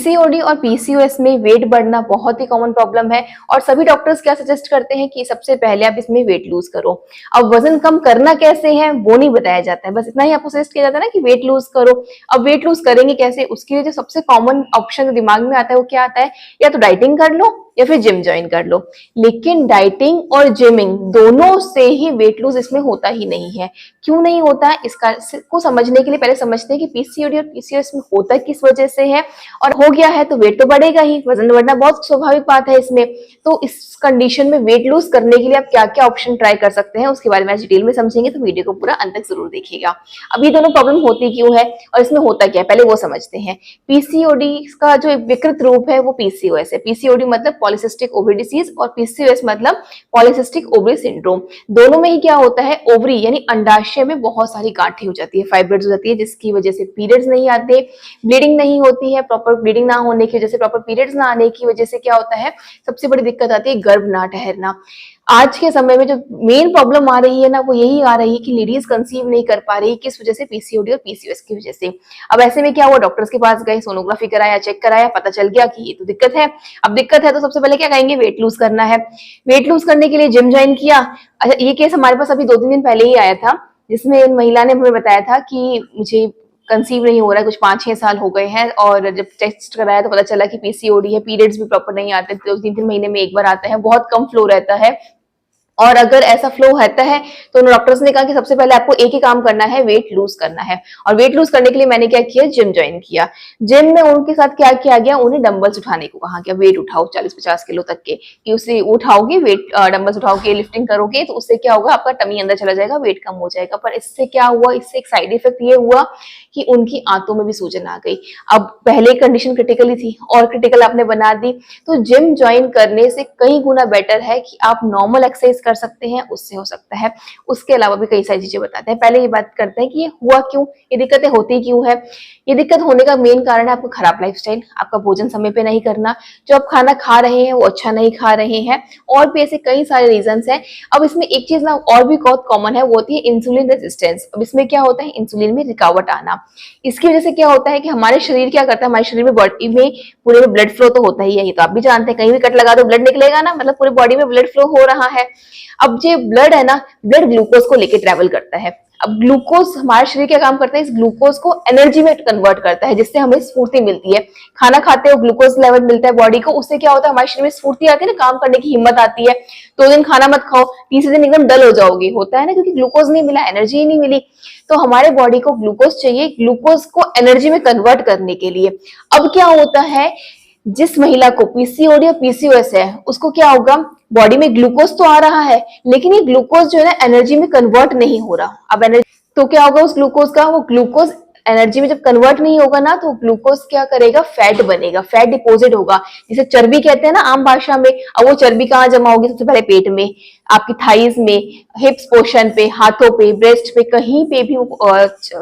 PCOD और PCOS में wait बढ़ना बहुत ही कॉमन प्रॉब्लम है और सभी डॉक्टर्स क्या सजेस्ट करते हैं कि सबसे पहले आप इसमें वेट लूज करो। अब वजन कम करना कैसे है वो नहीं बताया जाता है, बस इतना ही आपको सजेस्ट किया जाता है ना कि वेट लूज करो। अब वेट लूज करेंगे कैसे, उसके लिए जो सबसे कॉमन ऑप्शन दिमाग में आता है वो क्या आता है, या तो डाइटिंग कर लो या फिर जिम ज्वाइन कर लो। लेकिन डाइटिंग और जिमिंग दोनों से ही वेट लूज इसमें होता ही नहीं है। क्यों नहीं होता है इसका को समझने के लिए पहले समझते हैं कि पीसीओडी और पीसीओएस में होता किस वजह से है, और हो गया है तो वेट तो बढ़ेगा ही, वजन बढ़ना बहुत स्वाभाविक बात है इसमें। तो इस कंडीशन में वेट लूज करने के लिए आप क्या क्या ऑप्शन ट्राई कर सकते हैं उसके बारे में डिटेल में समझेंगे, तो वीडियो को पूरा अंत तक जरूर देखिएगा। अब ये दोनों प्रॉब्लम होती क्यों है और इसमें होता क्या है पहले वो समझते हैं। पीसीओडी का जो विकृत रूप है वो पीसीओएस है। पीसीओडी मतलब पॉलीसिस्टिक ओवरी डिसीज और पीसीओएस मतलब पॉलीसिस्टिक ओवरी सिंड्रोम। दोनों में ही क्या होता है, ओवरी यानी अंडाशय में बहुत सारी गांठें हो जाती है, फाइब्रोइड्स हो जाती है, जिसकी वजह से पीरियड्स नहीं आते, ब्लीडिंग नहीं होती है, प्रॉपर ब्लीडिंग ना होने की वजह से, प्रॉपर पीरियड्स ना आने की वजह से क्या होता है, सबसे बड़ी दिक्कत आती है गर्भ ना ठहरना। आज के समय में जो मेन प्रॉब्लम आ रही है ना वो यही आ रही है कि लेडीज कंसीव नहीं कर पा रही, किस वजह से, पीसीओडी और पीसीओएस की वजह से। अब ऐसे में क्या हुआ, डॉक्टर्स के पास गए, सोनोग्राफी कराया, चेक कराया, पता चल गया कि ये तो दिक्कत है। अब दिक्कत है तो सबसे पहले क्या कहेंगे, वेट लूज करना है। वेट लूज करने के लिए जिम ज्वाइन किया। अच्छा, ये केस हमारे पास अभी 2-3 दिन पहले ही आया था, जिसमें महिला ने हमें बताया था कि मुझे कंसीव नहीं हो रहा है, कुछ 5-6 साल हो गए हैं, और जब टेस्ट कराया तो पता चला कि पीसीओडी है, पीरियड्स भी प्रॉपर नहीं आते, 2-3 महीने में एक बार आता है, बहुत कम फ्लो रहता है। और अगर ऐसा फ्लो रहता है तो डॉक्टर्स ने कहा कि सबसे पहले आपको एक ही काम करना है, वेट लूज करना है। और वेट लूज करने के लिए मैंने क्या किया, जिम ज्वाइन किया। जिम में उनके साथ क्या किया गया, उन्हें डंबल्स उठाने को कहा गया, वेट उठाओ 40-50 किलो तक के, कि उसे उठाओगे, वेट डंबल्स उठाओगे, लिफ्टिंग करोगे तो उससे क्या होगा, आपका टमी अंदर चला जाएगा, वेट कम हो जाएगा। पर इससे क्या हुआ, इससे एक साइड इफेक्ट ये हुआ कि उनकी आंतों में भी सूजन आ गई। अब पहले कंडीशन क्रिटिकली थी और क्रिटिकल आपने बना दी, तो जिम ज्वाइन करने से कई गुना बेटर है कि आप नॉर्मल एक्सरसाइज कर सकते हैं, उससे हो सकता है। उसके अलावा भी कई सारी चीजें बताते हैं। पहले ये बात करते हैं कि ये हुआ क्यों, ये दिक्कतें होती क्यों है। ये दिक्कत होने का मेन कारण है आपका खराब लाइफस्टाइल, आपका भोजन समय पे नहीं करना, जो आप खाना खा रहे हैं वो अच्छा नहीं खा रहे हैं, और भी ऐसे कई सारे रीजंस हैं। अब इसमें एक चीज ना और भी बहुत कॉमन है, वो होती है इंसुलिन रेजिस्टेंस। अब इसमें क्या होता है, इंसुलिन में रुकावट आना। इसकी वजह से क्या होता है कि हमारे शरीर क्या करता है, हमारे शरीर में, बॉडी में पूरे में ब्लड फ्लो तो होता ही है, ये तो आप भी जानते हैं, कहीं भी कट लगा दो ब्लड निकलेगा ना, मतलब पूरे बॉडी में ब्लड फ्लो हो रहा है। अब जो ब्लड है ना, ब्लड ग्लूकोज को लेके ट्रेवल करता है। अब ग्लूकोज, हमारे शरीर क्या काम करता है, इस ग्लूकोज को एनर्जी में कन्वर्ट करता है, जिससे हमें स्फूर्ति मिलती है। खाना खाते हो ग्लूकोज लेवल मिलता है बॉडी को, उससे क्या होता है, हमारे शरीर में स्फूर्ति आती है ना, काम करने की हिम्मत आती है। 2 दिन खाना मत खाओ, तीसरे दिन एकदम डल हो जाओगे, होता है ना, क्योंकि ग्लूकोज नहीं मिला, एनर्जी ही नहीं मिली। तो हमारे बॉडी को ग्लूकोज चाहिए, ग्लूकोज को एनर्जी में कन्वर्ट करने के लिए। अब क्या होता है, जिस महिला को पीसीओडी और पीसीओएस है उसको क्या होगा, बॉडी में ग्लूकोज तो आ रहा है, लेकिन ये ग्लूकोज जो है ना एनर्जी में कन्वर्ट नहीं हो रहा। अब एनर्जी तो क्या होगा उस ग्लूकोज का, वो ग्लूकोज एनर्जी में जब कन्वर्ट नहीं होगा ना, तो ग्लूकोज क्या करेगा, फैट बनेगा, फैट डिपोजिट होगा, जिसे चर्बी कहते हैं ना आम भाषा में। अब वो चर्बी कहाँ जमा होगी, सबसे पहले पेट में, आपकी थाइज में, हिप्स पोर्शन पे, हाथों पे, ब्रेस्ट पे, कहीं पे भी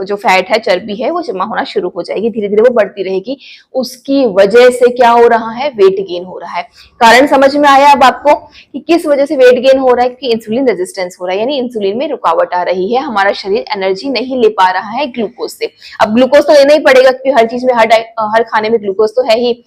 जो फैट है, चर्बी है, वो जमा होना शुरू हो जाएगी, धीरे धीरे वो बढ़ती रहेगी। उसकी वजह से क्या हो रहा है, वेट गेन हो रहा है। कारण समझ में आया अब आपको कि किस वजह से वेट गेन हो रहा है, क्योंकि इंसुलिन रेजिस्टेंस हो रहा है, यानी इंसुलिन में रुकावट आ रही है, हमारा शरीर एनर्जी नहीं ले पा रहा है ग्लूकोज से। अब ग्लूकोज तो लेना ही पड़ेगा, क्योंकि हर चीज में, हर खाने में ग्लूकोज तो है ही।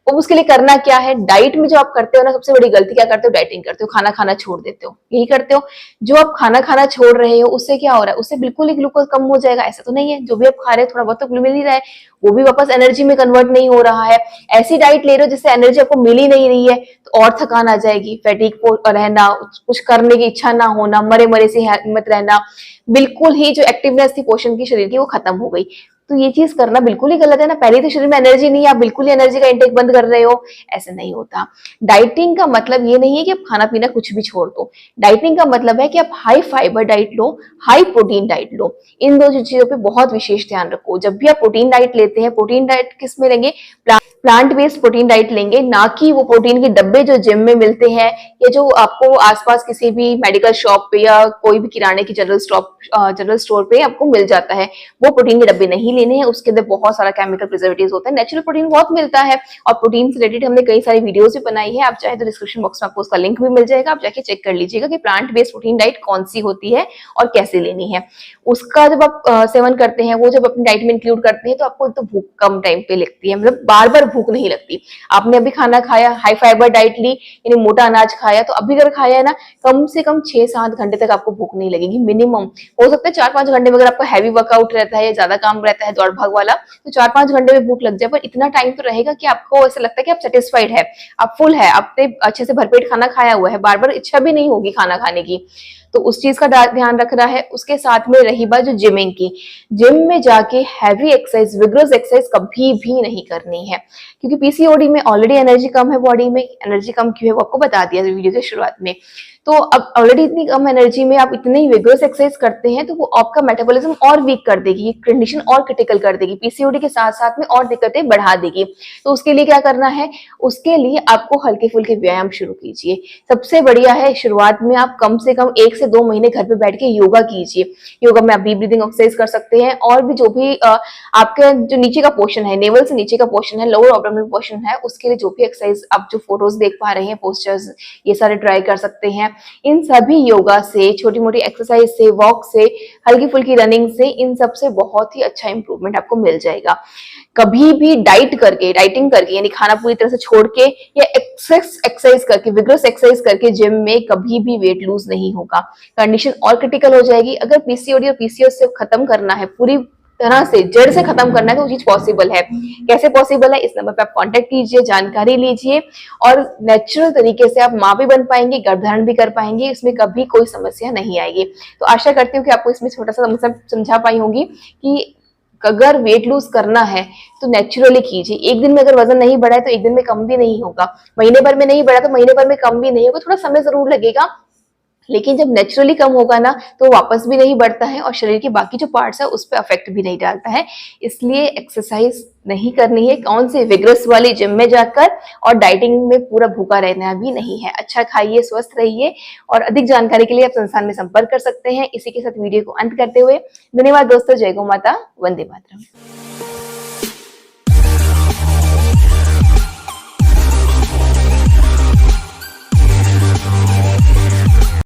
अब उसके लिए करना क्या है, डाइट में जो आप करते हो ना, सबसे बड़ी गलती क्या करते हो, डाइटिंग करते हो, खाना खाना छोड़ देते हो, यही करते हो। जो आप खाना खाना छोड़ रहे हो उससे क्या हो रहा है, उससे बिल्कुल ही ग्लूकोज कम हो जाएगा ऐसा तो नहीं है। जो भी आप खा रहे हो थोड़ा बहुत तो मिल ही रहा है, वो भी वापस एनर्जी में कन्वर्ट नहीं हो रहा है। ऐसी डाइट ले रहे हो जिससे एनर्जी आपको मिल ही नहीं रही है, तो और थकान आ जाएगी, फैटिक रहना, कुछ करने की इच्छा ना होना, मरे मरे से हिम्मत रहना, बिल्कुल ही जो एक्टिवनेस थी पोषण की शरीर की वो खत्म हो गई। तो ये चीज करना बिल्कुल ही गलत है ना, पहले तो शरीर में एनर्जी नहीं है, आप बिल्कुल ही एनर्जी का इंटेक बंद कर रहे हो, ऐसे नहीं होता। डाइटिंग का मतलब ये नहीं है कि आप खाना पीना कुछ भी छोड़ दो। डाइटिंग का मतलब है कि आप हाई फाइबर डाइट लो, हाई प्रोटीन डाइट लो। इन दो चीजों पे बहुत विशेष ध्यान रखो। जब भी आप प्रोटीन डाइट लेते हैं, प्रोटीन डाइट किस में लेंगे, प्लांट बेस्ड प्रोटीन डाइट लेंगे, ना कि वो प्रोटीन के डब्बे जो जिम में मिलते हैं, या जो आपको आसपास किसी भी मेडिकल शॉप पे या कोई भी किराने की जनरल स्टोर पे आपको मिल जाता है। वो प्रोटीन के डब्बे नहीं लेने हैं, उसके अंदर बहुत सारा केमिकल प्रिजर्वेटिव्स होता है। नेचुरल प्रोटीन बहुत मिलता है, और प्रोटीन से रिलेटेड हमने कई सारी वीडियोस भी बनाई है, आप चाहे तो डिस्क्रिप्शन बॉक्स में आपको उसका लिंक भी मिल जाएगा, आप जाके चेक कर लीजिएगा कि प्लांट बेस्ड प्रोटीन डाइट कौन सी होती है और कैसे लेनी है। उसका जब आप सेवन करते हैं, वो जब अपनी डाइट में इंक्लूड करते हैं, तो आपको तो भूख कम टाइम पे लगती है, मतलब बार बार भूख नहीं लगती। आपने अभी खाना खाया, हाई फाइबर डाइट ली, यानी मोटा अनाज खाया, तो अभी अगर खाया है ना, कम से कम 6-7 घंटे तक आपको भूख नहीं लगेगी मिनिमम। हो सकता है 4-5 घंटे में, अगर आपका हैवी वर्कआउट रहता है या ज्यादा काम रहता है दौड़ भाग वाला, तो 4-5 घंटे में भूख लग जाए, पर इतना टाइम तो रहेगा कि आपको ऐसा लगता है कि आप सेटिस्फाइड है, आप फुल है, आपने अच्छे से भरपेट खाना खाया हुआ है, बार बार इच्छा भी नहीं होगी खाना खाने की। तो उस चीज का ध्यान रखना है। उसके साथ में रही बात जो जिमिंग की, जिम में जाके हैवी एक्सरसाइज, विग्रस एक्सरसाइज कभी भी नहीं करनी है, क्योंकि पीसीओडी में ऑलरेडी एनर्जी कम है बॉडी में। एनर्जी कम क्यों है वो आपको बता दिया वीडियो के शुरुआत में। तो अब ऑलरेडी इतनी कम एनर्जी में आप इतनी विग्रस एक्सरसाइज करते हैं, तो वो आपका मेटाबॉलिज्म और वीक कर देगी, कंडीशन और क्रिटिकल कर देगी, पीसीओडी के साथ साथ में और दिक्कतें बढ़ा देगी। तो उसके लिए क्या करना है, उसके लिए आपको हल्के फुल्के व्यायाम शुरू कीजिए। सबसे बढ़िया है शुरुआत में आप कम से कम 1 से 2 महीने घर पे बैठ के योगा कीजिए। योगा में आप डीप ब्रीदिंग एक्सरसाइज कर सकते हैं, और भी जो भी आपका जो नीचे का पोर्शन है, नेवल से नीचे का पोर्शन है, लोअर एब्डोमिनल पोर्शन है, उसके लिए जो भी एक्सरसाइज आप जो फोटोज देख पा रहे हैं, पोस्टर्स, ये सारे ट्राई कर सकते हैं। इन सभी योगा से, छोटी मोटी एक्सरसाइज से, वॉक से, हल्की फुल्की रनिंग से, इन सब से बहुत ही अच्छा इंप्रूवमेंट आपको मिल जाएगा। कभी भी डाइटिंग करके यानी खाना पूरी तरह से छोड़ के या एक्सरसाइज करके, विग्रस एक्सरसाइज करके जिम में कभी भी वेट लूज नहीं होगा, कंडीशन और क्रिटिकल हो जाएगी। अगर पीसीओडी और पीसीओएस से खत्म करना है, पूरी तरह से जड़ से खत्म करना है, तो वो चीज पॉसिबल है। कैसे पॉसिबल है, इस नंबर पे आप कांटेक्ट कीजिए, जानकारी लीजिए, और नेचुरल तरीके से आप माँ भी बन पाएंगे, गर्भधारण भी कर पाएंगे, इसमें कभी कोई समस्या नहीं आएगी। तो आशा करती हूँ कि आपको इसमें छोटा सा समझा पाई होंगी कि अगर वेट लूज करना है तो नेचुरली कीजिए। एक दिन में अगर वजन नहीं बढ़ा है तो एक दिन में कम भी नहीं होगा, महीने भर में नहीं बढ़ा तो महीने भर में कम भी नहीं होगा, थोड़ा समय जरूर लगेगा, लेकिन जब नेचुरली कम होगा ना तो वापस भी नहीं बढ़ता है और शरीर के बाकी जो पार्ट्स है उस पर अफेक्ट भी नहीं डालता है। इसलिए एक्सरसाइज नहीं करनी है, कौन सी विग्रस वाली जिम में जाकर, और डाइटिंग में पूरा भूखा रहना भी नहीं है। अच्छा खाइए, स्वस्थ रहिए, और अधिक जानकारी के लिए आप संस्थान में संपर्क कर सकते हैं। इसी के साथ वीडियो को अंत करते हुए धन्यवाद दोस्तों। जय गौ माता, वंदे मातरम।